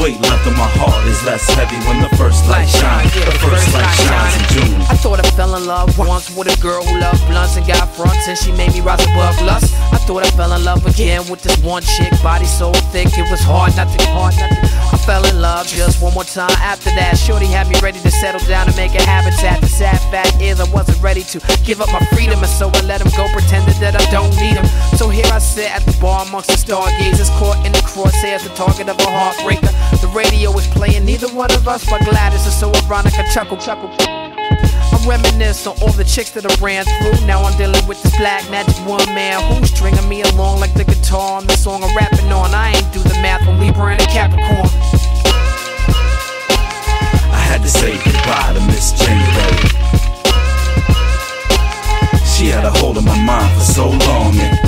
weight left on my heart is less heavy when the first light shines. The first light shines in June. I thought I fell in love once with a girl who loved blunts and got fronts, and she made me rise above lust. I thought I fell in love again with this one chick, body so thick it was hard not to. I fell in love just one more time after that. Shorty had me ready to settle down and make a habitat. The sad fact is I wasn't ready to give up my freedom, and so I let him go, pretended that I don't need him. So here I sit at the bar amongst the stargazers, caught in the crosshairs, the target of a heartbreaker. The radio is playing neither one of us but Gladys. It's so ironic, I chuckle. I reminisce on all the chicks that I ran through. Now I'm dealing with this black magic woman who's stringing me along like the guitar on the song I'm rapping on. I ain't do the math on Libra and a Capricorn. I had to say goodbye to Miss January. She had a hold of my mind for so long, and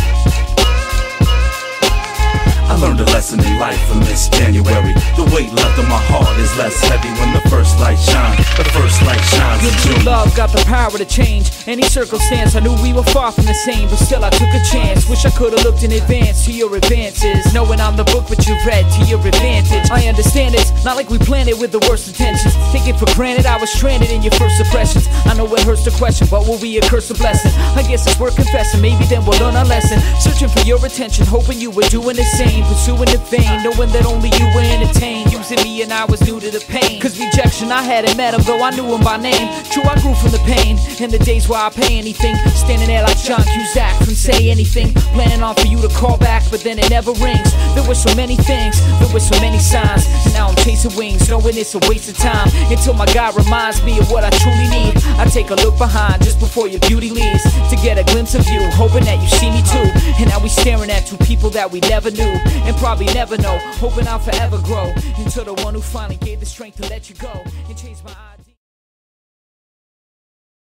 I learned a lesson in life from Miss January. The weight left on my heart is less heavy when the first light shines. The first light shines in June. Love got the power to change any circumstance. I knew we were far from the same, but still I took a chance. Wish I could've looked in advance to your advances, knowing I'm the book but you've read to your advantage. I understand it's not like we planned it with the worst intentions. Take it for granted I was stranded in your first impressions. I know it hurts to question, but will we a curse or blessing? I guess it's worth confessing, maybe then we'll learn our lesson. Searching for your attention, hoping you were doing the same, pursuing the vain, knowing that only you were entertained. Using me and I was new to the pain, cause rejection I hadn't met him, though I knew him by name. True, I grew from the pain, and the days where I pay anything, standing there like John Cusack, couldn't say anything, planning on for you to call back, but then it never rings. There were so many things, there were so many signs, and now I'm chasing wings, knowing it's a waste of time, until my God reminds me of what I truly need. I take a look behind just before your beauty leaves, to get a glimpse of you, hoping that you see me too. And now we staring at two people that we never knew, and probably never know, hoping I'll forever grow into the one who finally gave the strength to let you go and change my eyes.